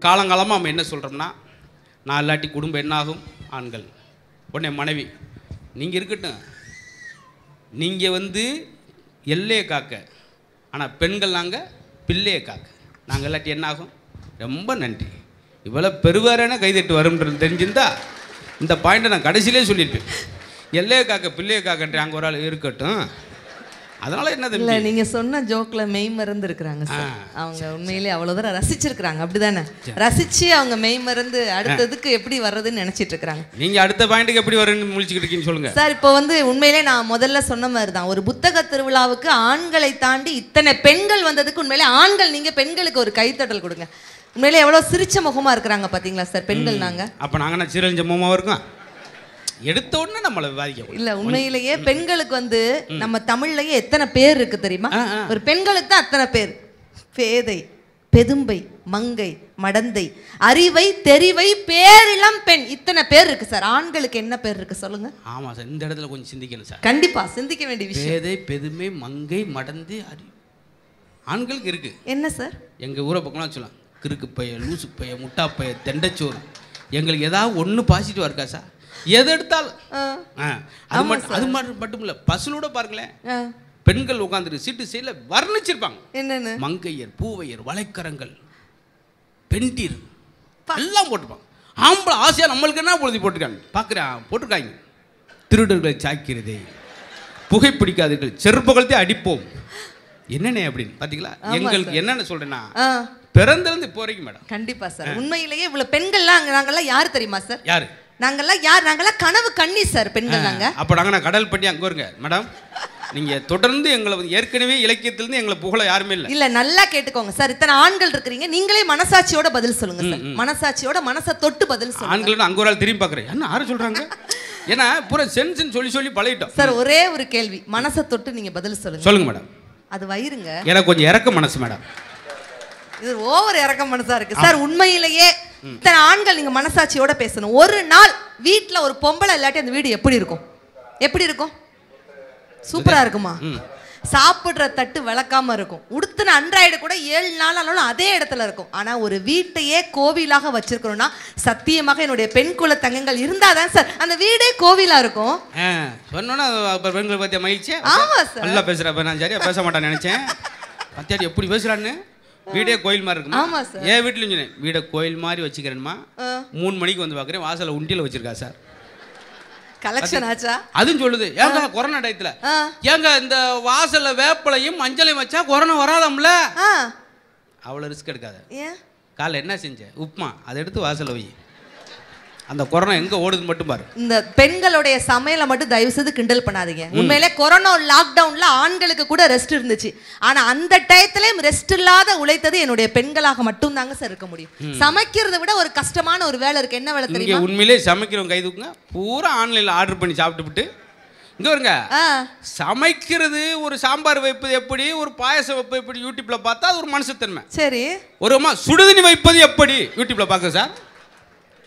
காலங்காலமாக நம்ம என்ன சொல்கிறோம்னா, நான் இல்லாட்டி குடும்பம் என்னாகும்? ஆண்கள். உடனே மனைவி, நீங்கள் இருக்கட்டும், நீங்கள் எல்லையை காக்க, ஆனால் பெண்கள் நாங்கள் பிள்ளையை காக்க. நாங்கள் இல்லாட்டி என்னாகும்? ரொம்ப நன்றி. இவ்வளோ பெருவாரான கைதட்டு வரும்ன்றது தெரிஞ்சிருந்தா இந்த பாயிண்ட்டை நான் கடைசியிலே சொல்லியிருப்பேன். எல்லையை காக்க பிள்ளையை காக்கன்ற அங்கே ஒரு ஆள் இருக்கட்டும். அதனால என்னது இல்லை, நீங்கள் சொன்ன ஜோக்கில் மெய் மறந்து இருக்கிறாங்க சார். அவங்க உண்மையிலே அவ்வளோ தூரம் ரசிச்சிருக்கிறாங்க. அப்படிதானே? ரசித்து அவங்க மெய் மறந்து அடுத்ததுக்கு எப்படி வர்றதுன்னு நினச்சிட்டு இருக்கிறாங்க. நீங்கள் அடுத்த பாயிண்ட்டுக்கு எப்படி வருன்னு முழிச்சுக்கிட்டு இருக்கீங்கன்னு சொல்லுங்கள் சார். இப்போ உண்மையிலே நான் முதல்ல சொன்ன மாதிரி தான், ஒரு புத்தக திருவிழாவுக்கு ஆண்களை தாண்டி இத்தனை பெண்கள் வந்ததுக்கு உண்மையிலே ஆண்கள், நீங்கள் பெண்களுக்கு ஒரு கைத்தட்டல் கொடுங்க. உண்மையிலே எவ்வளோ சிரிச்ச முகமாக இருக்கிறாங்க பார்த்தீங்களா சார் பெண்கள். நாங்கள் அப்போ நாங்கள் சீரழிஞ்ச முகமாக இருக்கோம். எடுத்த உடனே நம்மளை விவாதிக்க இல்ல. உண்மையிலேயே பெண்களுக்கு நம்ம தமிழ்லயே எத்தனை பேர் இருக்கு தெரியுமா? ஒரு பெண்களுக்கு தான் அத்தனை பேர். பேதை, பெதும்பை, மங்கை, மடந்தை, அறிவை, தெரிவை, பேரிளம் பெண், இத்தனை பேர் இருக்கு சார். ஆண்களுக்கு என்ன பேர் இருக்கு சொல்லுங்க? ஆமா சார், இந்த இடத்துல கொஞ்சம் சிந்திக்கணும் சார். கண்டிப்பா சிந்திக்க வேண்டிய விஷயம். பேதை, பெதுமை, மங்கை, மடந்தை, அறிவு ஆண்களுக்கு இருக்கு. என்ன சார்? எங்க ஊரை பக்கம்லாம் சொல்லலாம், கிறுக்கு பைய, லூசு பைய, முட்டா பைய, தெண்டச்சோறு. எங்களுக்கு ஏதாவது ஒன்று பாசிட்டிவா இருக்கா சார்? எது எடுத்தாலும் அது மட்டும் இல்லை, பஸ்ஸிலோட பாருங்களேன், பெண்கள் உட்காந்துட்டு சீட்டு சைடில் வர்ணிச்சிருப்பாங்க. என்னன்னு? மங்கையர், பூவையர், வளைக்கரங்கள், பெண்டீர் எல்லாம் போட்டுப்பாங்க. ஆம்பளை ஆசையா நம்மளுக்கு என்ன பொழுது போட்டிருக்காங்க பார்க்குறேன், போட்டிருக்காங்க. திருடர்களை சாய்க்கிறதே, புகைப்பிடிக்காதீர்கள், செருப்புகள்தே அடிப்போம். என்னென்ன அப்படின்னு பார்த்தீங்களா? எங்களுக்கு என்னென்ன சொல்றேன்னா, பிறந்திருந்து இப்போ வரைக்கும் மேடம். கண்டிப்பா சார். உண்மையிலேயே இவ்வளவு பெண்கள்லாம் நாங்கெல்லாம் யார் தெரியுமா சார்? யாரு? நாங்கெல்லாம் கனவு கண்ணி சார் பெண்கள். நாங்க அப்போ நாங்கள் கடல் பட்டி அங்கே வருங்க மேடம். நீங்க தொடர்ந்து எங்களை ஏற்கனவே இலக்கியத்திலிருந்து எங்களை புகழ யாருமே இல்லை. இல்ல, நல்லா கேட்டுக்கோங்க சார். இத்தனை ஆண்கள் இருக்கிறீங்க, நீங்களே மனசாட்சியோட பதில் சொல்லுங்க சார். மனசாட்சியோட மனசை தொட்டு பதில் சொல்லுங்க. ஆண்கள் அங்க ஒரு ஆள் திரும்பி பார்க்குறேன், என்ன யாரும் சொல்றாங்க? ஏன்னா பூரா சென்ஸ்ன்னு சொல்லி பழகிட்டோம் சார். ஒரே ஒரு கேள்வி, மனசை தொட்டு நீங்க பதில் சொல்லுங்க. சொல்லுங்க மேடம். அது வயிறுங்க. எனக்கு கொஞ்சம் இறக்க மனசு மேடம். இது ஓவர் இறக்க மனசா இருக்கு சார். உண்மையிலேயே இத்தனை ஆண்கள் நீங்க மனசாட்சியோட பேசணும். ஒரு நாள் வீட்டுல ஒரு பொம்பளை இல்லாட்டி அந்த வீடு எப்படி இருக்கும்? எப்படி இருக்கும்? சூப்பரா இருக்குமா? சாப்பிடுற தட்டு விளக்காம இருக்கும். உடுத்தின அன்றாயிடு கூட 7 நாள் ஆனாலும் அதே இடத்துல இருக்கும். ஆனா ஒரு வீட்டையே கோவிலாக வச்சிருக்கணும்னா சத்தியமாக என்னுடைய பெண் குல தங்கங்கள் இருந்தாதான் சார் அந்த வீடே கோவிலா இருக்கும். சொன்னோன்னா பெண்கள் பத்திய மகிழ்ச்சி. ஆமா சார், நல்லா பேசுறப்ப நான் சரியா பேச மாட்டேன்னு நினைச்சேன். பத்தியாடி எப்படி பேசுறான்னு. வீடே கோயில் மாதிரி இருக்குமா? ஆமா சார். ஏன் வீட்டுல சொன்னேன், வீடை கோயில் மாதிரி வச்சுக்கிறேன்மா. 3 மணிக்கு வந்து பாக்குறேன், வாசல உண்டியில வச்சிருக்கா சார். கலெக்ஷன் ஆச்சா? அதுவும் சொல்லுது. ஏங்க கொரோனா டயத்துல ஏங்க இந்த வாசல்ல வேப்பலையும் மஞ்சளையும் வச்சா கொரோனா வராதாம்ல. அவ்வளவு ரிஸ்க் எடுக்காத. காலைல என்ன செஞ்ச? உப்புமா, அதை எடுத்து வாசல்ல வை. அந்த கொரோனா எங்க ஓடுதுன்னு மட்டும் பாரு. இந்த பெண்களுடைய சமையலை மட்டும் தயவு செய்து கிண்டல் பண்ணாதீங்க. உண்மையிலே கொரோனா லாக்டவுன்ல ஆண்களுக்கு கூட ரெஸ்ட் இருந்துச்சு. ஆனா அந்த டயத்திலயும் ரெஸ்ட் இல்லாத உழைத்தது என்னுடைய பெண்களாக மட்டும் தாங்க சார் இருக்க முடியும். சமைக்கிறதை விட ஒரு கஷ்டமான ஒரு வேலை இருக்கு. என்ன வேலை தெரியுமா? உண்மையிலே சமைக்கிறவங்க கை தூக்குங்க. பூரா ஆன்லைன்ல ஆர்டர் பண்ணி சாப்பிட்டு இங்க வருங்க. சமைக்கிறது, ஒரு சாம்பார் வைப்பது எப்படி, ஒரு பாயசம் வைப்பது எப்படி யூடியூப்ல பார்த்தா அது ஒரு மனுஷத்தன்மை. சரி. ஒரு சுடுதண்ணி வைப்பது எப்படி யூடியூப்ல பார்க்க சார்.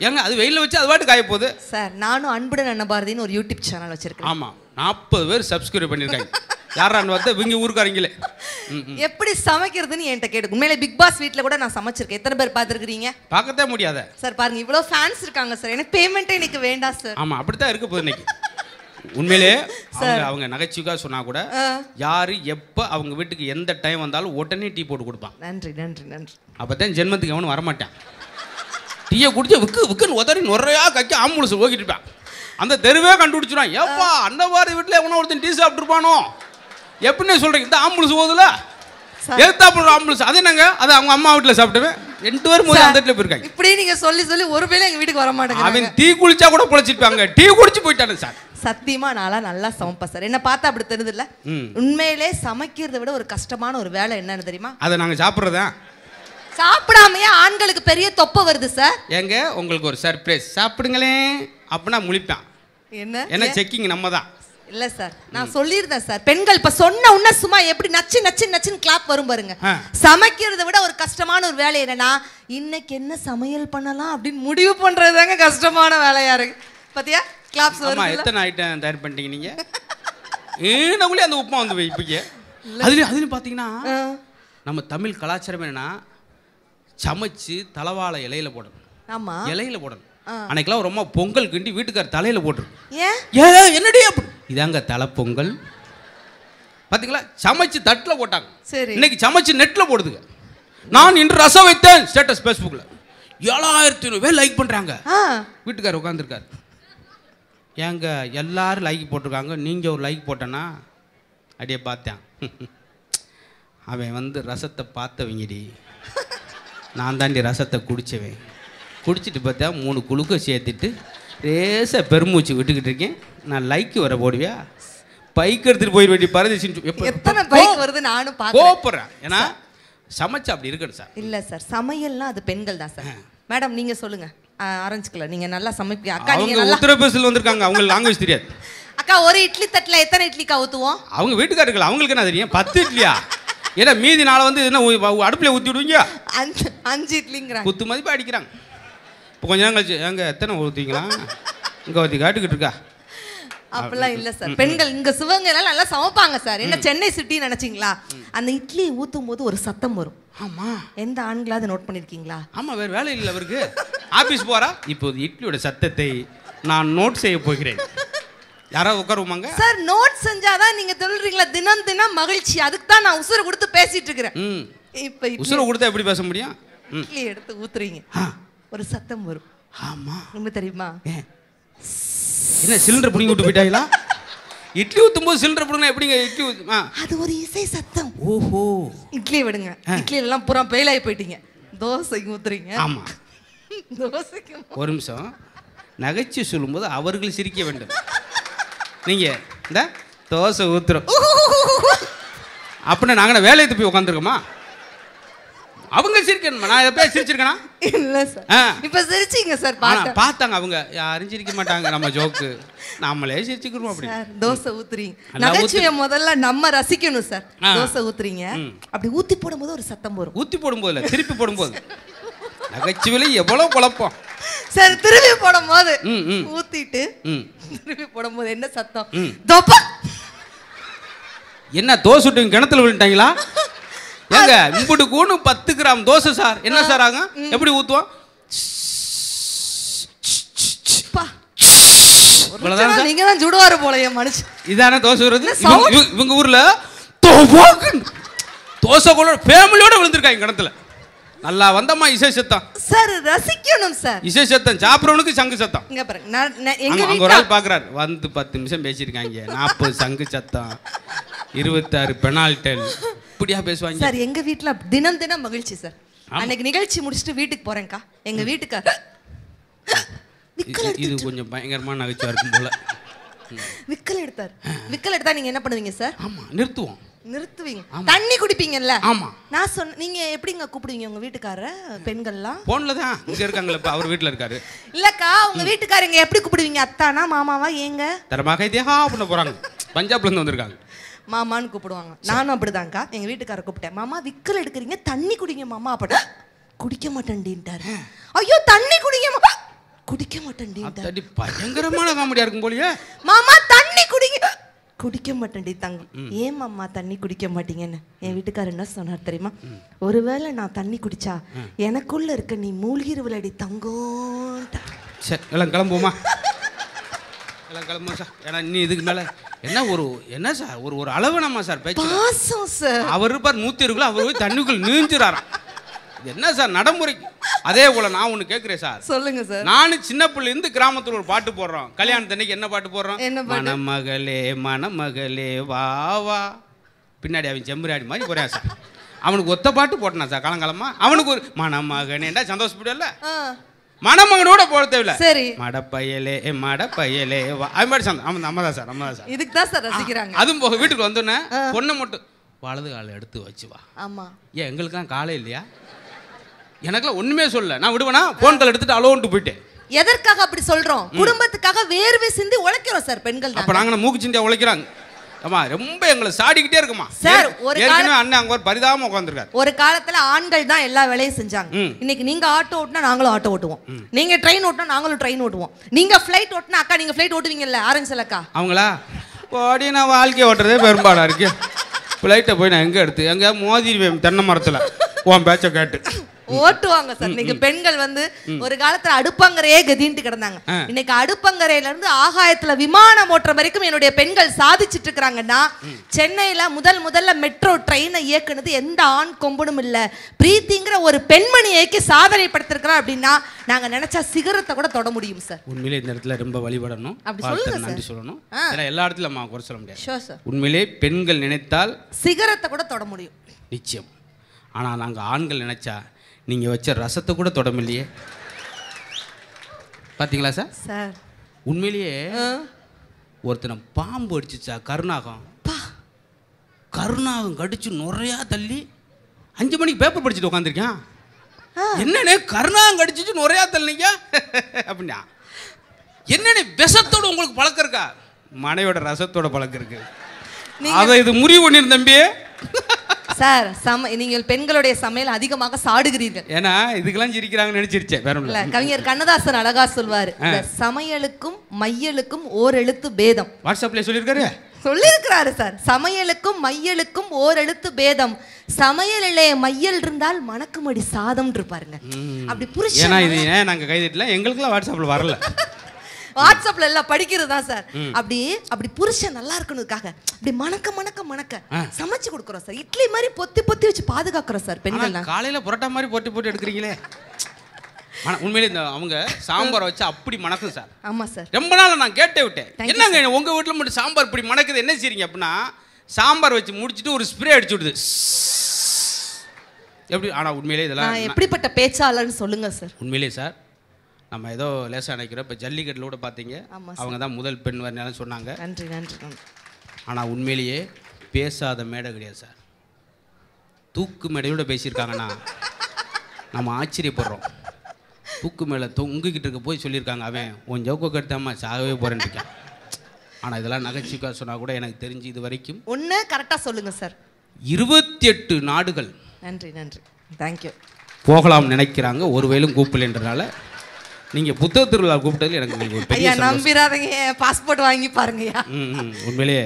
ஏங்க அது வெயில வச்சு அது பாட்டு காய போகுது சார். நானும் அன்புடன் அன்னபாரதின்னு ஒரு யூடியூப் சேனல் வச்சிருக்கேன். ஆமா, 40 பேர் சப்ஸ்கிரைப் பண்ணிருக்காங்க. யாரான்னு பார்த்தா இவங்க ஊருக்காரங்களே. எப்படி சமைக்கிறதுன்னு என்கிட்ட கேட்டு. உண்மையிலே பிக் பாஸ் வீட்டில் கூட நான் சமைச்சிருக்கேன். எத்தனை பேர் பார்த்துருக்கீங்க? பார்க்கவே முடியாத சார். பாருங்க, இவ்வளோ ஃபேன்ஸ் இருக்காங்க சார். எனக்கு பேமெண்ட்டே எனக்கு வேண்டாம் சார். ஆமா, அப்படித்தான் இருக்க போகுது இன்னைக்கு. உண்மையிலே அவங்க நகைச்சுவைக்காக சொன்னா கூட யாரு எப்ப அவங்க வீட்டுக்கு எந்த டைம் வந்தாலும் உடனே டீ போட்டு கொடுப்பான். நன்றி நன்றி நன்றி. அப்பதான் ஜென்மத்துக்கு அவனு வரமாட்டான். டீயை குடிச்சு விக்குன்னு உதறி நுறையா கக்கி ஆம்புலன்ஸ் ஓகிட்டு இருப்பான். அந்த தெருவே கண்டுபிடிச்சிடும். ஏப்பா அன்னவாரி வீட்டில் எவனோ ஒருத்தன் டீ சாப்பிட்டுருப்பானோ எப்படின்னு சொல்றீங்க. இந்த ஆம்புலன்ஸ் போகுதுல, எதிர்த்தாப்புற ஆம்புலன்ஸ். அது என்னங்க, அது அவங்க அம்மா வீட்டில் சாப்பிட்டுவேன். 2 பேரும் அந்த இடத்துல போயிருக்காங்க. இப்படி நீங்க சொல்லி ஒரு வேளை எங்க வீட்டுக்கு வர மாட்டேங்க. அவன் டீ குளிச்சா கூட குளிச்சிருப்பாங்க. டீ குடிச்சு போயிட்டானு சார். சத்தியமா நாளா நல்லா சமைப்பேன் சார். என்ன பார்த்தா அப்படி தெரியுது இல்ல? உண்மையிலே சமைக்கிறதை விட ஒரு கஷ்டமான ஒரு வேலை என்னன்னு தெரியுமா? அதை நாங்க சாப்பிட்றதா. சாப்பிடாமையே ஆண்களுக்கு பெரிய தொப்பை வருது சார். ஏங்க உங்களுக்கு ஒரு சர்ப்ரைஸ், சாப்பிடுங்களே அப்படின்னா முழிப்பான். என்ன செக்கிங் நம்ம தான். இல்ல சார், நான் சொல்லியிருந்தேன் சார். பெண்கள் இப்ப சொன்ன உன்ன சும்மா எப்படி நச்சு நச்சு நச்சுன்னு கிளாப் வரும் பாருங்க. சமைக்கிறதை விட ஒரு கஷ்டமான ஒரு வேலை என்னன்னா, இன்னைக்கு என்ன சமையல் பண்ணலாம் அப்படின்னு முடிவு பண்றதுதாங்க கஷ்டமான வேலையா இருக்கு. பாத்தியா கிளாப்ஸ் வருது. எத்தனை ஐட்டம் தயார் பண்ணிட்டீங்க நீங்க? ஏனவுலே அந்த உப்புமா வந்து வைப்பீங்க. அதுலயும் பாத்தீங்கன்னா நம்ம தமிழ் கலாச்சாரம் என்னன்னா, சமைச்சு தலவாழை இலையில போடணும். ஆமா இலையில போடணும். அன்னைக்கெல்லாம் ரொம்ப பொங்கல் கிண்டி வீட்டுக்கார தலையில போட்டுரும். ஏன் என்னடி அப்படி? இதாங்க தலை பொங்கல். பாத்தீங்களா? சமைச்சு தட்டுல போட்டாங்க. சரி. இன்னைக்கு சமைச்சு நெட்ல போடுதுங்க. நான் இன்று ரசம் வைத்தேன் ஸ்டேட்டஸ் ஃபேஸ்புக்ல 7500 பேர் லைக் பண்றாங்க. வீட்டுக்காரர் உட்காந்துருக்காரு. ஏங்க எல்லாரும் லைக் போட்டிருக்காங்க, நீங்க ஒரு லைக் போட்டனா? அப்படியே பார்த்தேன். அவன் வந்து ரசத்தை பார்த்தவங்கடி, நான் தாண்டி ரசத்தை குடிச்சவன். குடிச்சிட்டு பார்த்தா 3 குளுக்க சேர்த்துட்டு ரேச பெருமூச்சு விட்டுக்கிட்டு இருக்கேன். நான் லைக் வர போடுவியா? பைக் எடுத்துட்டு போயிட வேண்டிய பரதேசின்னு எத்தனை பைக் வருது நானும் கோப்புறேன். ஏன்னா சமைச்சு அப்படி இருக்கணும் சார். இல்ல சார், சமையல்லாம் அது பெண்கள் தான் சார். மேடம் நீங்க சொல்லுங்க. ஆரஞ்சுக்கல நீங்க நல்லா சமைப்பீங்க அக்கா. நீங்க நல்லா உத்தரப்பிரதேசத்தில் வந்திருக்காங்க, அவங்களுக்கு லாங்குவேஜ் தெரியாது. அக்கா ஒரு இட்லி தட்டுல எத்தனை இட்லிக்கா ஊத்துவோம்? அவங்க வீட்டுக்காரர்கள் அவங்களுக்கு என்ன தெரியும்? 10 இட்லியா? ஏன்னா மீதி நாளை வந்து என்ன அடுப்புல ஊற்றி விடுவீங்க? 5 இட்லிங்கிறாங்க. குத்து மதிப்பு அடிக்கிறாங்க. இப்போ கொஞ்ச நேரம் கழிச்சு எங்க எத்தனை ஊற்றுவீங்களா? இங்கே ஊற்றி காட்டுக்கிட்டு இருக்கா? அப்படிலாம் இல்ல சார். பெண்கள் இங்க சிவகங்கையில நல்லா சமைப்பாங்க சார். என்ன சென்னை சிட்டி நினைச்சீங்களா? அந்த இட்லி ஊத்தும் போது ஒரு சத்தம் வரும். ஆமா, எந்த ஆண்களாவது நோட் பண்ணிருக்கீங்களா? ஆமா, வேற வேலை இல்லை அவருக்கு. ஆபீஸ் போறா. இப்போது இட்லியோட சத்தத்தை நான் நோட் செய்ய போகிறேன். யாராவது உட்காருவாங்க சார். நோட் செஞ்சாதான் நீங்க சொல்றீங்களா தினம் தினம் மகிழ்ச்சி. அதுக்கு தான் நான் உசுரை கொடுத்து பேசிட்டு இருக்கிறேன். இப்ப உசுரை கொடுத்தா எப்படி பேச முடியும்? இட்லி எடுத்து ஊத்துறீங்க, ஒரு சத்தம் வரும். ஆமா, ரொம்ப தெரியுமா? என்ன சிலிண்டர் பிடிங்கி விட்டு போயிட்டாங்களா? இட்லி ஊத்தும் போது சிலிண்டர் பிடிங்க எப்படிங்க இட்லி ஊத்து? அது ஒரு இசை சத்தம். ஓஹோ. இட்லி விடுங்க. இட்லி எல்லாம் பூரா பெயிலாகி போயிட்டீங்க. தோசைக்கு ஊத்துறீங்க. ஆமா, தோசைக்கு ஒரு நிமிஷம். நகைச்சு சொல்லும்போது அவர்கள் சிரிக்க வேண்டும். நீங்க இந்த தோசை ஊத்துறோம் அப்படின்னா நாங்கள் வேலையை போய் உட்காந்துருக்கோமா? அவங்க சிரிக்கணுமா? நான் எப்போ சிரிச்சிருக்கேனா? இல்ல சார். இப்ப சிரிச்சீங்க சார். பார்த்தாங்க அவங்க. யாரும் சிரிக்க மாட்டாங்க நம்ம ஜோக்கு. நம்மளே சிரிச்சுக்கிறோம். அப்படி தோசை ஊத்துறீங்க. நகைச்சுவையை முதல்ல நம்ம ரசிக்கணும் சார். தோசை ஊத்துறீங்க, அப்படி ஊத்தி போடும்போது ஒரு சத்தம் வரும். ஊத்தி போடும்போது இல்ல, திருப்பி போடும்போது. நகைச்சுவையில எவ்வளவு குழப்பம் சார். திருப்பி போடும்போது ஊத்திட்டு திருப்பி போடும்போது என்ன சத்தம்? என்ன தோசை விட்டு கிணத்துல விழுந்துட்டாங்களா? ஏங்க இம்புட்டு கூணு 10 கிராம் தோசை சார். என்ன சார் ஆகும்? எப்படி ஊத்துவோம்? நீங்க தான் ஜுடுவாரு போலயே மனுஷன். இதான தோசை வருது. இவங்க ஊர்ல தோசை கூட ஃபேமிலியோட விழுந்திருக்காங்க கிணத்துல. நல்லா வந்தம்மா இசை சத்தம் சார். ரசிக்கணும் சார். இசை சத்தம் சாப்பிட்றவனுக்கு சங்கு சத்தம். இங்க பாருங்க, எங்க வீட்ல ஒரு ஆள் பாக்குறாரு. வந்து 10 நிமிஷம் பேசியிருக்காங்க. 40 சங்கு சத்தம், 26 பெனால்டல், இப்படியா பேசுவாங்க சார். எங்க வீட்ல தினம் தினம் மகிழ்ச்சி சார். அன்னைக்கு நிகழ்ச்சி முடிச்சுட்டு வீட்டுக்கு போறேன்க்கா. எங்க வீட்டுக்கார இது கொஞ்சம் பயங்கரமான நகைச்சுவா இருக்கும் போல. விக்கல் எடுத்தார். விக்கல் எடுத்தா நீங்க என்ன பண்ணுவீங்க சார்? ஆமா, நிறுத்துவோம். நிறுத்துவீங்க. தண்ணி குடிப்பீங்கல்ல? ஆமா. நான் சொன்ன நீங்க எப்படிங்க கூப்பிடுவீங்க உங்க வீட்டுக்காரர? பெண்கள்லாம் போன்ல தான் இங்க இருக்காங்கல்ல. இப்ப அவர் வீட்ல இருக்காரு. இல்லக்கா, உங்க வீட்டுக்காரங்க எப்படி கூப்பிடுவீங்க? அத்தானா, மாமாவா, ஏங்க? தரமாக தேஹா பண்ண போறாங்க. பஞ்சாப்ல இருந்து வந்திருக்காங்க. மாமான்னு கூப்பிடுவாங்க. நானும் அப்படிதான்க்கா. எங்க வீட்டுக்கார கூப்பிட்டேன். மாமா விக்கல் எடுக்கிறீங்க, தண்ணி குடிங்க மாமா. அப்படி குடிக்க மாட்டேன்டின்ட்டாரு. ஐயோ தண்ணி குடிங்க மாமா. குடிக்க மாட்டேன்டின்ட்டாரு. பயங்கரமான காமெடியா இருக்கும் போலயே. மாமா தண்ணி குடிங்க. குடிக்க மாட்டேன்டி தங்க. ஏன் மாமா தண்ணி குடிக்க மாட்டீங்கன்னு என் வீட்டுக்காரர் என்ன சொன்னார் தெரியுமா? ஒருவேளை நான் தண்ணி குடிச்சா எனக்குள்ள இருக்க நீ மூழ்கிருவலடி தங்கம். சரி, எல்லாம் கிளம்புவோமா? எல்லாம் கிளம்புவோம் சார். ஏன்னா நீ இதுக்கு மேல என்ன சார் ஒரு அளவு நம்ம சார் பேச்சு. பாசம் சார். அவர் இருப்பார் 120 அவர் போய் தண்ணிக்குள் நீஞ்சிராராம். என்ன சார் நடைமுறை? அதே போல நான் ஒண்ணு கேட்கிறேன் சார். சொல்லுங்க சார். நானும் சின்ன பிள்ளை இருந்து கிராமத்துல ஒரு பாட்டு போடுறோம். கல்யாணத்தன்னைக்கு என்ன பாட்டு போடுறோம்? மணமகளே மணமகளே வா வா. பின்னாடி அவன் செம்பராடி மாதிரி போறான் சார். அவனுக்கு ஒத்த பாட்டு போட்டான் சார் காலங்காலமா. அவனுக்கு ஒரு மணமகனேண்டா சந்தோஷப்படல. மணமகனோட போட தேவையில்ல. சரி. மடப்பயலே வா. அது மாதிரி சந்தோஷம். அம்மதான் சார். இதுக்கு தான் சார் ரசிக்கிறாங்க. அதுவும் போக வீட்டுக்கு வந்தோன்னே பொண்ணை மட்டும் வலது காலை எடுத்து வச்சு வா. ஆமா. ஏன் எங்களுக்கெல்லாம் காலை இல்லையா? எனக்குலாம் ஒண்ணுமே சொல்ல. நான் விடுவேனா? போன் கால் எடுத்துட்டு அலோன்ட்டு போயிட்டேன். எதற்காக அப்படி சொல்றோம்? குடும்பத்துக்காக வேர்வை சிந்தி உழைக்கிறோம் சார் பெண்கள். அப்ப நாங்க மூக்கு சிந்தியா உழைக்கிறாங்க. ஆமா, ரொம்ப எங்களை சாடிக்கிட்டே இருக்குமா சார். ஒரு ஏற்கனவே அண்ணன் அங்க ஒரு பரிதாபமா உட்கார்ந்திருக்காரு. ஒரு காலத்துல ஆண்கள் தான் எல்லா வேலையும் செஞ்சாங்க. இன்னைக்கு நீங்க ஆட்டோ ஓட்டினா நாங்களும் ஆட்டோ ஓட்டுவோம். நீங்க ட்ரெயின் ஓட்டினா நாங்களும் ட்ரெயின் ஓட்டுவோம். நீங்க ஃப்ளைட் ஓட்டினா அக்கா நீங்க ஃப்ளைட் ஓட்டுவீங்கல்ல ஆரஞ்சு அக்கா? அவங்களா ஓடி நான் வாழ்க்கை ஓட்டுறதே பெரும்பாடா இருக்கு. ஃப்ளைட்டை போய் நான் எங்க எடுத்து எங்க மோதிடுவேன் தென்னை மரத்துல உன் பேச்சை கேட்டு. ஓட்டுவாங்க சார். இன்னைக்கு பெண்கள் வந்து ஒரு காலத்துல அடுப்பங்கரையே கதின்ட்டு கிடந்தாங்க. இன்னைக்கு அடுப்பங்கரையில இருந்து ஆகாயத்துல விமானம் ஓட்டுற வரைக்கும் என்னுடைய பெண்கள் சாதிச்சிட்டு இருக்காங்கன்னா, சென்னையில முதல்ல மெட்ரோ ட்ரெயினை இயக்குனது எந்த ஆண் கொம்பனும் இல்ல, பிரீத்திங்கிற ஒரு பெண்மணி இயக்கி சாதனை படுத்திருக்கிறோம் அப்படின்னா நாங்க நினைச்சா சிகரத்தை கூட தொட முடியும் சார். உண்மையிலே இந்த இடத்துல ரொம்ப வழிபடணும், நன்றி சொல்லணும். எல்லா இடத்துல குறை சொல்ல முடியாது. உண்மையிலே பெண்கள் நினைத்தால் சிகரத்தை கூட தொட முடியும் நிச்சயம். ஆனா நாங்க ஆண்கள் நினைச்சா நீங்க வச்ச ரசத்தை கூட தொட முடியலையே. பாத்தீங்களா சார்? சார் உண்மையிலேயே ஒருத்தனை பாம்பு அடிச்சுச்சா, கருணாகம் கடிச்சு நுறையா தள்ளி 5 மணிக்கு பேப்பர் படிச்சுட்டு உட்காந்துருக்கேன். என்னன்னு கருணாகம் கடிச்சிச்சு நுறையா தள்ளினீங்க அப்படின்னா, என்னன்னு விஷத்தோட உங்களுக்கு பழக்கம் இருக்கா? மனையோட ரசத்தோட பழக்கம் இருக்கு. அதை இது முடிவு பண்ணிருந்த தம்பி சார். நீங்கள் பெண்களுடைய சமையல் அதிகமாக சாடுகிறீர்கள். ஏன்னா இதுக்கெல்லாம் சிரிக்கிறாங்கன்னு நினைச்சிருச்சேன். வேற இல்ல, கவிஞர் கண்ணதாசன் அழகா சொல்வாரு, சமையலுக்கும் மையலுக்கும் ஓர் எழுத்து பேதம். வாட்ஸ்அப்ல சொல்லியிருக்கிறாரு சார். சமையலுக்கும் மையலுக்கும் ஓர் எழுத்து பேதம், சமையலிலே மையல் இருந்தால் மணக்குமடி சாதம் இருப்பாருங்க. அப்படி புரிச்சு ஏன்னா இது நாங்க கைதிட்டல, எங்களுக்குலாம் வாட்ஸ்அப்ல வரல. வாட்ஸ்அப்ல எல்லாம் படிக்கிறது தான் சார். அப்படி புருஷன் நல்லா இருக்கணுக்காக அப்படி மணக்க சமைச்சு கொடுக்குறோம் சார். இட்லி மாதிரி பொத்தி வச்சு பாதுகாக்கிறோம் சார் பெண்கள். காலையில புரோட்டா மாதிரி போட்டு எடுக்கிறீங்களே. உண்மையிலே இந்த அவங்க சாம்பார் வச்சு அப்படி மணக்கும் சார். ஆமா சார். ரொம்ப நாள் நான் கேட்டே விட்டேன், என்னங்க உங்க வீட்டுல மட்டும் சாம்பார் இப்படி மணக்குது, என்ன செய்றீங்க அப்படின்னா, சாம்பார் வச்சு முடிச்சுட்டு ஒரு ஸ்ப்ரே அடிச்சு விடுது எப்படி. ஆனா உண்மையிலே இதெல்லாம் எப்படிப்பட்ட பேச்சாளர்னு சொல்லுங்க சார். உண்மையிலே சார், நம்ம ஏதோ லேசாக நினைக்கிறோம். இப்போ ஜல்லிக்கட்டில் கூட பார்த்தீங்க, அவங்க தான் முதல் பெண் வரணும்னு சொன்னாங்க. நன்றி. ஆனால் உண்மையிலேயே பேசாத மேடை கிடையாது சார். தூக்கு மேடையோட பேசியிருக்காங்கன்னா நம்ம ஆச்சரியப்படுறோம். தூக்கு மேலே உங்ககிட்ட இருக்க போய் சொல்லியிருக்காங்க, அவன் உன் ஜவுக்க கெடுத்தாம சாகவே போகிறேன்னு இருக்கேன். ஆனால் இதெல்லாம் நகைச்சுக்கா சொன்னால் கூட எனக்கு தெரிஞ்சு இது வரைக்கும் ஒன்று கரெக்டாக சொல்லுங்கள் சார், 28 நாடுகள் நன்றி தேங்க்யூ போகலாம் நினைக்கிறாங்க. ஒருவேளும் கூப்பிடலைன்றனால நீங்க புத்தக திருவிழா கூப்பிட்டதுல எனக்கு ஒரு பெரிய சந்தோஷம். நம்பிராதீங்க, பாஸ்போர்ட் வாங்கி பாருங்கயா. உண்மையிலேயே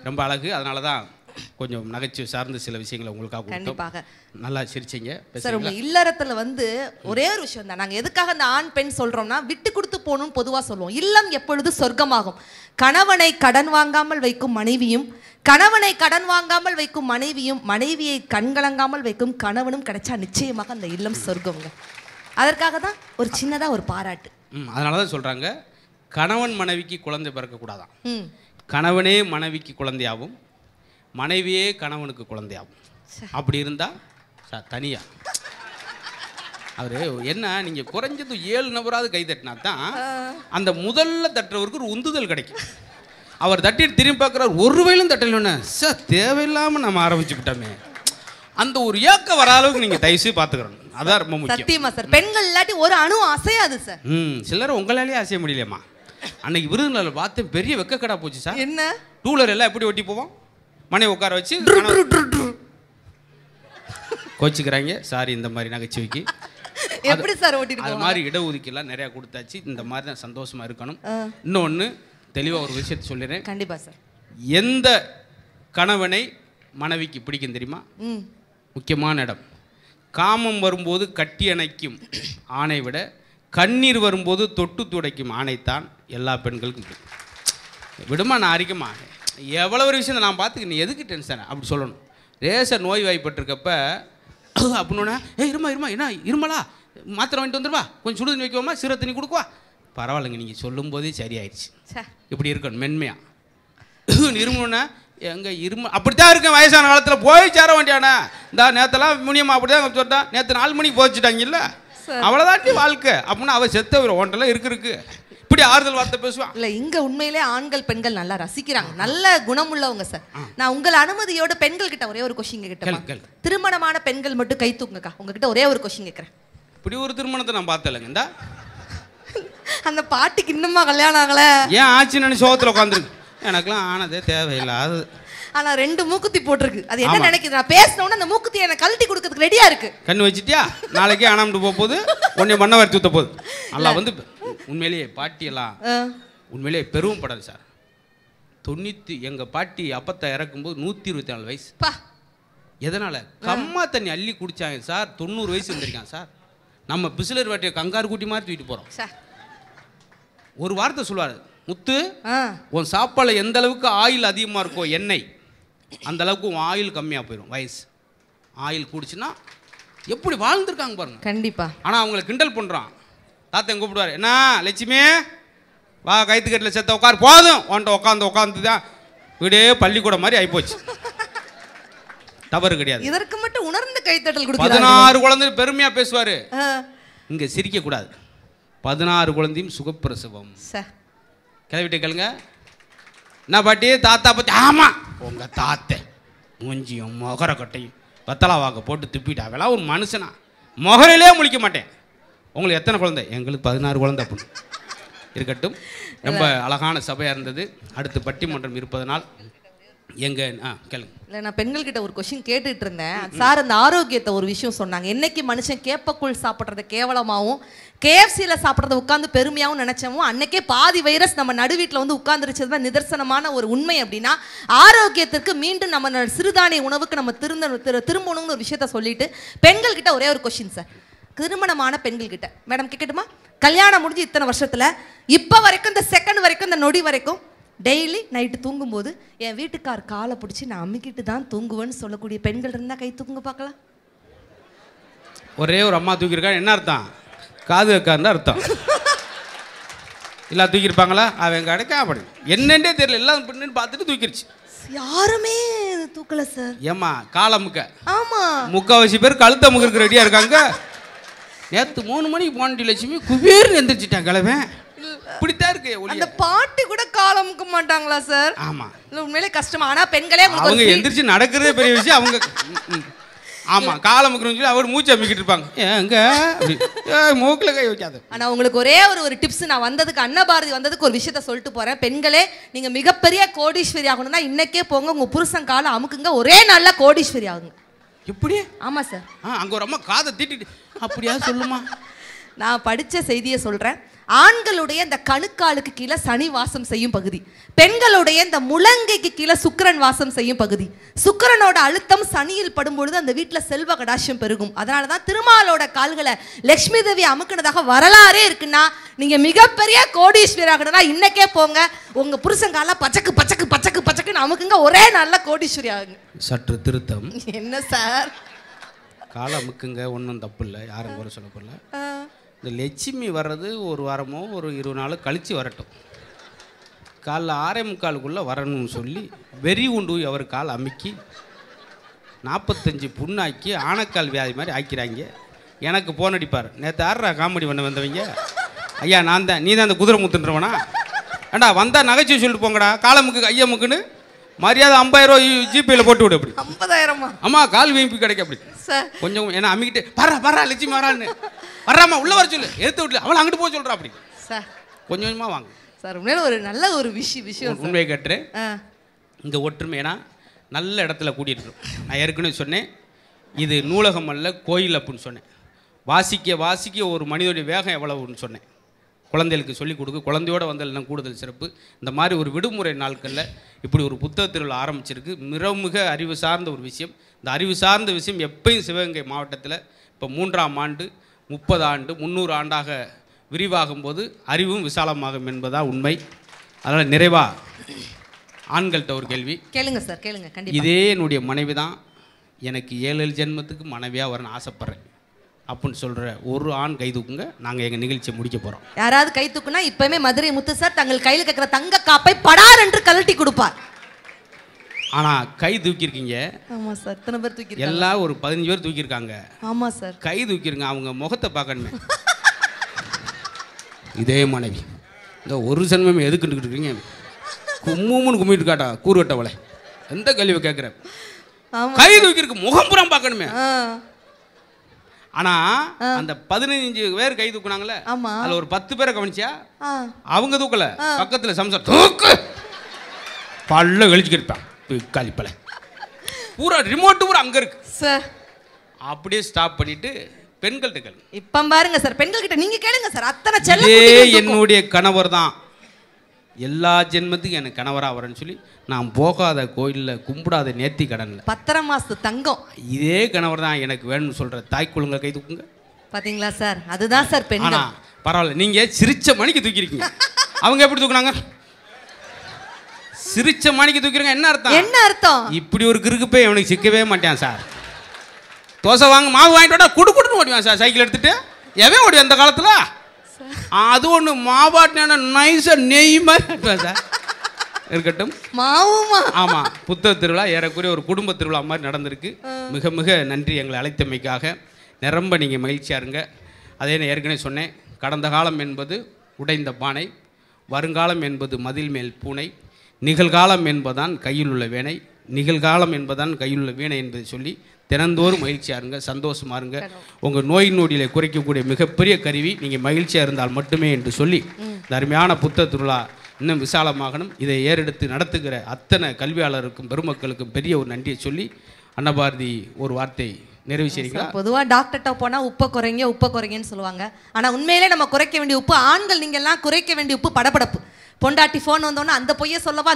ரொம்ப அழகு. அதனால தான் கொஞ்சம் நகைச்சுவை சார்ந்த சில விஷயங்களை உங்களுக்காக கண்டிப்பாக நல்லா சிரிச்சிங்க சார். உங்க இல்லறத்துல வந்து ஒரே ஒரு விஷயம் தான், நாங்க எதுக்காக அந்த ஆண் பெண் சொல்றோம்னா, விட்டு கொடுத்து போகணும்னு பொதுவா சொல்லுவோம். இல்லம் எப்பொழுது சொர்க்கமாகும். கணவனை கடன் வாங்காமல் வைக்கும் மனைவியும், கணவனை கடன் வாங்காமல் வைக்கும் மனைவியும், மனைவியை கண்கலங்காமல் வைக்கும் கணவனும் கிடைச்சா நிச்சயமாக அந்த இல்லம் சொர்க்கம்ங்க. அதற்காக தான் ஒரு சின்னதா ஒரு பாராட்டு. அதனால தான் சொல்றாங்க, கணவன் மனைவிக்கு குழந்தை பிறக்கக்கூடாதான், கணவனே மனைவிக்கு குழந்தையாகும், மனைவியே கணவனுக்கு குழந்தையாகும். அப்படி இருந்தா தனியா அவரு என்ன, நீங்க குறைஞ்சது 7 நபராவது கை தட்டினா தான் அந்த முதல்ல தட்டுறவருக்கு ஒரு உந்துதல் கிடைக்கும். அவர் தட்டிட்டு திரும்பி பார்க்குறாரு, ஒரு வயலும் தட்டலன்னு சார் தேவையில்லாம நம்ம ஆரம்பிச்சு விட்டோமே, அந்த ஒரு ஏக்கம் வர அளவுக்கு நீங்க தயவுசெய்து பார்த்துக்கிறோம். அதான் ரொம்ப முக்கியம். சத்தியமா சார், பெண்கள் இல்லாட்டி ஒரு அணு அசையாது சார். சிலர் உங்களாலேயே அசைய முடியலையம்மா. அன்னைக்கு விருதுல பார்த்து பெரிய வெக்கக்கடா போச்சு சார். என்ன டூலர் எல்லாம் எப்படி ஓட்டி போவோம், மனைவி உட்கார வச்சு கோச்சிக்கிறாங்க. சாரி, இந்த மாதிரி நகைச்சுவைக்கு எப்படி சார் ஓட்டிட்டு அது மாதிரி இடஒதுக்கீடுலாம் நிறைய கொடுத்தாச்சு. இந்த மாதிரி தான் சந்தோஷமா இருக்கணும். இன்னொன்று தெளிவாக ஒரு விஷயத்தை சொல்லிடுறேன். கண்டிப்பா சார். எந்த கணவனை மனைவிக்கு பிடிக்கும் தெரியுமா? முக்கியமான இடம். காமம் வரும்போது கட்டி அணைக்கும் ஆணை விட கண்ணீர் வரும்போது தொட்டு துடைக்கும் ஆணைத்தான் எல்லா பெண்களுக்கும். விடுமா, நான் அறிக்கமா எவ்வளோ ஒரு விஷயம் நான் பார்த்துக்க, நீ எதுக்கு டென்ஷன் அப்படி சொல்லணும். ரேச நோய் வாய்ப்பட்டிருக்கப்ப அப்படின்னா, இருமா என்ன இருமலா, மாத்திரை வாங்கிட்டு வந்துடுவா, கொஞ்சம் சுடு தண்ணி வைக்குவோமா, சிறு தண்ணி கொடுக்குவா, பரவாயில்லைங்க நீங்கள் சொல்லும் போதே சரியாயிடுச்சு. இப்படி இருக்கணும் மென்மையா. இருமணுன்னா எங்க இரும அப்படித்தான் இருக்கேன். வயசான காலத்தில் போய் சேர வேண்டியானே, இந்த நேரத்தெல்லாம் முனியம்மா அப்படிதான் சொல்லிட்டான், நேற்று 4 மணிக்கு போச்சுட்டாங்கல்ல, அவ்வளோதாண்டி வாழ்க்கை அப்படின்னா அவள் செத்த ஒரு ஒன்றெல்லாம் இருக்கு. இப்படி ஆறுதல் வார்த்தை பேசுவான். இல்லை, இங்கே உண்மையிலே ஆண்கள் பெண்கள் நல்லா ரசிக்கிறாங்க, நல்ல குணமுள்ளவங்க சார். நான் உங்கள் அனுமதியோட பெண்கள் கிட்ட ஒரே ஒரு கொஸ்டின் கேட்கிறேன். திருமணமான பெண்கள் மட்டும் கை தூக்குங்கக்கா. உங்ககிட்ட ஒரே ஒரு கொஸ்டின் கேட்குறேன். இப்படி ஒரு திருமணத்தை நான் பார்த்தலைங்க. இந்த அந்த பாட்டிக்கு இன்னுமா கல்யாணம் ஆகல? ஏன் ஆச்சுன்னு சோகத்தில் உட்காந்துருக்கு. எனக்குலாம் ஆனதே தேவையில்லாது. ஆனா 2 மூக்குத்தி போட்டிருக்கு. அது என்ன நினைக்குது, நான் பேசினோன்னு அந்த மூக்குத்தி எனக்கு கழட்டி கொடுக்கறதுக்கு ரெடியா இருக்கு. கண்ணு வச்சிட்டியா, நாளைக்கே ஆனாமட்டு போகுது, உன்னை மண்ணை வரைச்சி ஊற்ற போகுது. நல்லா வந்து உண்மையிலேயே பாட்டியெல்லாம் உண்மையிலேயே பெருமைப்படாது சார். 90 எங்கள் பாட்டி அப்பத்தை இறக்கும்போது 124 வயசு. எதனால் கம்மா தண்ணி அள்ளி குடித்தாங்க சார். 90 வயசு இருந்திருக்கான் சார். நம்ம பிசிலர் வாட்டியை கங்காரு குட்டி மாதிரி தூக்கிட்டு போகிறோம். ஒரு வார்த்தை சொல்லுவார், முத்து உன் சாப்பாடில் எந்த அளவுக்கு ஆயில் அதிகமாக இருக்கோ எண்ணெய், அந்த அளவுக்கு உன் ஆயில் கம்மியாக போயிடும். வயசு ஆயில் குடிச்சுன்னா எப்படி வாழ்ந்துருக்காங்க பாருங்க. கண்டிப்பா. ஆனால் அவங்கள கிண்டல் பண்ணுறான். தாத்தன் கூப்பிடுவார், என்ன லட்சுமி வா கைத்துக்கட்டில் செத்த உட்கார், போதும் உன்ட்ட உட்காந்து தான் வீடே பள்ளிக்கூடம் மாதிரி ஆகிப்போச்சு. தவறு கிடையாது. இதற்கு மட்டும் உணர்ந்து கைத்தட்டல் கொடுக்கிறார். 16 குழந்தை பெருமையா பேசுவாரு. இங்க சிரிக்க கூடாது. 16 குழந்தையும் சுகப்பிரசவம். கிளவிட்ட கேளுங்க. என்ன பாட்டி தாத்தா பத்தி? ஆமா, உங்க தாத்தை மூஞ்சியும் மொகர கட்டையும் வத்தலா வாக்க போட்டு துப்பிட்டா. அவெல்லாம் ஒரு மனுஷனா? மொகரிலே முழிக்க மாட்டேன். உங்களுக்கு எத்தனை குழந்தை? எங்களுக்கு 16 குழந்தை. அப்படின்னு இருக்கட்டும். ரொம்ப அழகான சபையா இருந்தது. அடுத்து பட்டிமன்றம் இருப்பதனால் எங்க கேளுங்க. இல்லை, நான் பெண்கள்கிட்ட ஒரு கொஸ்டின் கேட்டுட்டு இருந்தேன் சார். அந்த ஆரோக்கியத்தை ஒரு விஷயம் சொன்னாங்க. என்னைக்கு மனுஷன் கேப்பக்குள் சாப்பிட்றத கேவலமாகவும் KFCயில் சாப்பிட்றத உட்காந்து பெருமையாகவும் நினைச்சோமோ அன்னைக்கே பாதி வைரஸ் நம்ம நடுவீட்டில் வந்து உட்கார்ந்துருச்சது தான் நிதர்சனமான ஒரு உண்மை. அப்படின்னா ஆரோக்கியத்திற்கு மீண்டும் நம்ம சிறுதானிய உணவுக்கு நம்ம திரும்பணும்னு ஒரு விஷயத்த சொல்லிட்டு பெண்கள்கிட்ட ஒரே ஒரு கொஸ்டின் சார். திருமணமான பெண்கள்கிட்ட மேடம் கேட்கட்டுமா? கல்யாணம் முடிஞ்சு இத்தனை வருஷத்தில் இப்போ வரைக்கும், இந்த செகண்ட் வரைக்கும், இந்த நொடி வரைக்கும் டெய்லி நைட்டு தூங்கும்போது என் வீட்டுக்கார் காலை பிடிச்சி நான் அம்மிக்கிட்டு தான் தூங்குவேன்னு சொல்லக்கூடிய பெண்கள் இருந்தால் கை தூக்குங்க பார்க்கலாம். ஒரே ஒரு அம்மா தூக்கியிருக்கா. என்ன அர்த்தம்? காது வைக்காருன்னு அர்த்தம். எல்லாம் தூக்கியிருப்பாங்களா? அவங்க கிடைக்கா அப்படி என்னன்னே தெரியல. எல்லாம் பெண்ணுன்னு பார்த்துட்டு தூக்கிருச்சு. யாருமே தூக்கல சார். ஏமா காலை முக்க? ஆமா, முக்கால்வாசி பேர் கழுத்த முகருக்கு ரெடியா இருக்காங்க. நேற்று 3 மணிக்கு போனடி லட்சுமி குபேர்னு எந்திரிச்சிட்டான் கிழவன். இப்படித்தான் இருக்கு. அந்த பாட்டி கூட காலம் முக்க மாட்டாங்களா சார்? ஆமா, உண்மையிலே கஷ்டமா. ஆனா பெண்களே அவங்க எந்திரிச்சு நடக்கிறதே பெரிய விஷயம். அவங்க ஆமா காலம் முக்கணும்னு சொல்லி அவர் மூச்சு அமிக்கிட்டு இருப்பாங்க. எங்க மூக்குல கை வைக்காது. ஆனா உங்களுக்கு ஒரே ஒரு டிப்ஸ். நான் வந்ததுக்கு அன்னபாரதி வந்ததுக்கு ஒரு விஷயத்த சொல்லிட்டு போறேன். பெண்களே, நீங்க மிகப்பெரிய கோடீஸ்வரி ஆகணும்னா இன்னைக்கே போங்க, உங்க புருஷன் காலை அமுக்குங்க, ஒரே நாள்ல கோடீஸ்வரி ஆகுங்க. எப்படி? ஆமா சார். அங்க ஒரு அம்மா காதை தீட்டிட்டு அப்படியா சொல்லுமா? நான் படிச்ச செய்தியை சொல்றேன். ஆண்களுடைய இந்த கணுக்காலுக்கு கீழே சனி வாசம் செய்யும் பகுதி, பெண்களுடைய இந்த முழங்கைக்கு கீழே சுக்கிரன் வாசம் செய்யும் பகுதி. சுக்கிரனோட அழுத்தம் சனியில் படும்பொழுது அந்த வீட்டில் செல்வ கடாட்சியம் பெருகும். அதனால தான் திருமாலோட கால்களை லட்சுமி தேவி அமுக்குனதாக வரலாறே இருக்குன்னா, நீங்க மிகப்பெரிய கோடீஸ்வரி ஆகணும்னா இன்னைக்கே போங்க, உங்க புருஷன் கால பச்சக்கு பச்சக்கு பச்சக்கு பச்சக்குன்னு அமுக்குங்க, ஒரே நல்ல கோடீஸ்வரி ஆகுங்க. சற்று திருத்தம். என்ன சார்? காலை அமுக்குங்க, ஒன்றும் தப்பு இல்லை, யாரும் குறை சொல்ல போடல. இந்த லட்சுமி வர்றது ஒரு வாரமோ ஒரு 20 நாள் கழித்து வரட்டும். காலைல 6:45 வரணும்னு சொல்லி வெறி உண்டு அவர் கால் அமுக்கி 45 புண்ணாக்கி ஆனக்கால் வியாதி மாதிரி ஆக்கிறாங்க. எனக்கு போன் அடிப்பார், நேற்று ஆடுறா காமெடி பண்ண வந்தவங்க, ஐயா நான் தான், நீ தான் அந்த குதிரை முத்துன்றவனா? ஏண்டா வந்தால் நகைச்சுவை சொல்லிட்டு போங்கடா, காலமுக்கு ஐயமுக்குன்னு மரியாதை 50,000 ரூபா ஜிபேயில் போட்டு விடு. அப்படி 50,000? அம்மா கால் வீம்பி கிடைக்க அப்படி கொஞ்சம் என்ன அம்மிக்கிட்டு பரா லட்சுமி வரான்னு வர்றாமா உள்ள வர சொல்லு, எடுத்து விட்டு அவளை அங்கிட்டு போக சொல்கிறா. அப்படி சார் கொஞ்சம் கொஞ்சமாக வாங்க சார். உண்மையில ஒரு நல்ல ஒரு விஷயம் உண்மையை கட்டுறேன். இந்த ஒற்றுமைனா நல்ல இடத்துல கூட்டிகிட்டு. நான் ஏற்கனவே சொன்னேன், இது நூலகம் அல்ல கோயில் அப்படின்னு சொன்னேன். வாசிக்க வாசிக்க ஒரு மனிதனுடைய வேகம் எவ்வளவுன்னு சொன்னேன். குழந்தைகளுக்கு சொல்லிக் கொடுக்க, குழந்தையோடு வந்தால் கூடுதல் சிறப்பு. இந்த மாதிரி ஒரு விடுமுறை நாட்களில் இப்படி ஒரு புத்தக திருவிழா ஆரம்பிச்சிருக்கு. மிக அறிவு சார்ந்த ஒரு விஷயம். இந்த அறிவு சார்ந்த விஷயம் எப்பயும் சிவகங்கை மாவட்டத்தில் இப்போ 3ஆம் ஆண்டு 30 ஆண்டு 300 ஆண்டாக விரிவாகும் போது அறிவும் விசாலமாகும் என்பதா உண்மை. அதனால் நிறைவா ஆண்கள்கிட்ட ஒரு கேள்வி கேளுங்க சார். கேளுங்க கண்டிப்பாக. இதே என்னுடைய மனைவி தான், எனக்கு 7 ஜென்மத்துக்கு மனைவியாக வரணும்னு ஆசைப்பட்றேன் அப்படின்னு சொல்கிற ஒரு ஆண் கை தூக்குங்க. நாங்கள் எங்கள் நிகழ்ச்சியை முடிக்க போகிறோம். யாராவது கை தூக்குனா இப்போவுமே மதுரை முத்து சார் தங்கள் கையில் கேட்குற தங்க காப்பை படார் என்று கழட்டி கொடுப்பார். ஆனால் கை தூக்கியிருக்கீங்க. ஆமாம் சார். எத்தனை பேர் தூக்கி? எல்லாம் ஒரு 15 பேர் தூக்கியிருக்காங்க. ஆமாம் சார். கை தூக்கிருங்க, அவங்க முகத்தை பார்க்கணுமே. இதே மனைவி இந்த ஒரு ஜென்மமே எதுக்குன்னு இருக்கீங்க? கும்முன்னு கும்பிட்டு காட்டா கூறு கட்டவளை எந்த கேள்வி கேட்குற? கை தூக்கிருக்கு, முகம் புறம் பார்க்கணுமே. ஆனா அந்த 15 பேர் கை தூக்குனாங்கல்ல, அதுல ஒரு 10 பேரை கவனிச்சியா? அவங்க தூக்கல, பக்கத்துல சம்சார் தூக்கு பல்ல கழிச்சுக்கிட்டு இருப்பான். காலிப்பல பூரா ரிமோட் பூரா அங்க இருக்கு சார். அப்படியே ஸ்டாப் பண்ணிட்டு பெண்கள்கிட்ட கேளுங்க. இப்ப பாருங்க சார், பெண்கள் கிட்ட நீங்க கேளுங்க சார். அத்தனை செல்ல என்னுடைய கணவர் தான் எல்லா ஜென்மத்துக்கும் எனக்கு கணவராக வரேன்னு சொல்லி நான் போகாத கோயிலில் கும்பிடாத நேர்த்தி கடனில் 10 மாசத்து தங்கம் இதே கணவர் தான் எனக்கு வேணும்னு சொல்கிற தாய்க்குழுங்க கை தூக்குங்க. பாத்தீங்களா சார், அதுதான் சார் பெண்கள். ஆனால் பரவாயில்ல, நீங்கள் சிரிச்ச மணிக்கு தூக்கிருக்கீங்க. அவங்க எப்படி தூக்குனாங்க? சிரிச்ச மணிக்கு தூக்கிருங்க. என்ன அர்த்தம்? என்ன அர்த்தம்? இப்படி ஒரு கிறுக்கு போய் அவனுக்கு சிக்கவே மாட்டான் சார். தோசை வாங்க மாவு வாங்கிட்டு வாடா குடுன்னு ஓடிவான் சார். சைக்கிள் எடுத்துட்டு எவன் ஓடி அந்த காலத்தில்? அது ஒன்று மாவாட்டின நைஸாக நெய் மாதிரி சார் இருக்கட்டும். மாவுமா? ஆமாம், புத்தக திருவிழா ஏறக்குறைய ஒரு குடும்ப திருவிழா மாதிரி நடந்திருக்கு. மிக மிக நன்றி எங்களை அழைத்தமைக்காக. நிரம்ப நீங்கள் மகிழ்ச்சியாக இருங்க. அதே நான் ஏற்கனவே சொன்னேன், கடந்த காலம் என்பது உடைந்த பானை, வருங்காலம் என்பது மதில் மேல் பூனை, நிகழ்காலம் என்பதான் கையில் உள்ள வேனை, நிகழ்காலம் என்பதான் கையில் உள்ள வீணை என்பதை சொல்லி தினந்தோறும் மகிழ்ச்சியாக இருங்க, சந்தோஷமாக இருங்க. உங்கள் நோய் நொடியை குறைக்கக்கூடிய மிகப்பெரிய கருவி நீங்கள் மகிழ்ச்சியாக இருந்தால் மட்டுமே என்று சொல்லி இந்த அருமையான புத்தக திருவிழா இன்னும் விசாலமாகணும். இதை ஏறெடுத்து நடத்துகிற அத்தனை கல்வியாளருக்கும் பெருமக்களுக்கும் பெரிய ஒரு நன்றியை சொல்லி அன்னபாரதி ஒரு வார்த்தை நிறைவு செய்றீங்களா? பொதுவாக டாக்டர்கிட்ட போனால் உப்பை குறைங்கன்னு சொல்லுவாங்க. ஆனால் உண்மையிலே நம்ம குறைக்க வேண்டிய உப்பு, ஆண்கள் நீங்கள் எல்லாம் குறைக்க வேண்டிய உப்பு படபடப்பு. பொண்டாட்டி ஃபோன் வந்தோன்னா அந்த பொய்யை சொல்லவா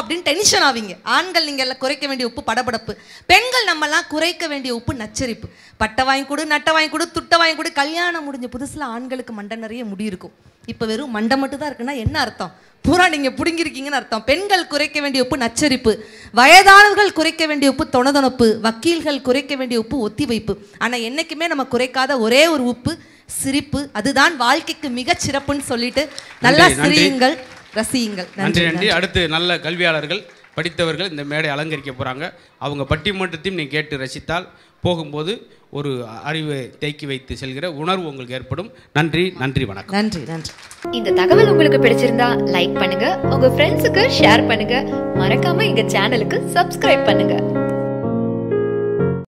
அப்படின்னு டென்ஷன் ஆவீங்க. ஆண்கள் நீங்கள் எல்லாம் குறைக்க வேண்டிய உப்பு படபடப்பு. பெண்கள் நம்மலாம் குறைக்க வேண்டிய உப்பு நச்சரிப்பு. பட்டை வாங்கி கொடு, நட்டை வாங்கி கொடு, துட்டை வாங்கி கொடு. கல்யாணம் முடிஞ்ச புதுசில் ஆண்களுக்கு மண்டை நிறைய முடி இருக்கும். இப்போ வெறும் மண்டை மட்டும் தான் இருக்குன்னா என்ன அர்த்தம்? பூரா நீங்கள் பிடுங்கிருக்கீங்கன்னு அர்த்தம். பெண்கள் குறைக்க வேண்டிய உப்பு நச்சரிப்பு, வயதானவர்கள் குறைக்க வேண்டிய உப்பு தொணதொணப்பு, வக்கீல்கள் குறைக்க வேண்டிய உப்பு ஒத்தி வைப்பு. ஆனால் என்றைக்குமே நம்ம குறைக்காத ஒரே ஒரு உப்பு சிரிப்பு. அதுதான் வாழ்க்கைக்கு மிகச் சிறப்புன்னு சொல்லிட்டு நல்லா சிரியுங்கள், ரசியுங்கள். நன்றி நன்றி. அடுத்து நல்ல கல்வியாளர்கள், படித்தவர்கள் இந்த மேடை அலங்கரிக்க போகிறாங்க. அவங்க பட்டிமன்றத்தையும் நீங்கள் கேட்டு ரசித்தால் போகும்போது ஒரு அறிவை தேக்கி வைத்து செல்கிற உணர்வு உங்களுக்கு ஏற்படும். நன்றி நன்றி, வணக்கம். நன்றி நன்றி. இந்த தகவல் உங்களுக்கு பிடிச்சிருந்தா லைக் பண்ணுங்க, உங்க ஃப்ரெண்ட்ஸுக்கு ஷேர் பண்ணுங்க, மறக்காம எங்க சேனலுக்கு சப்ஸ்கிரைப் பண்ணுங்க.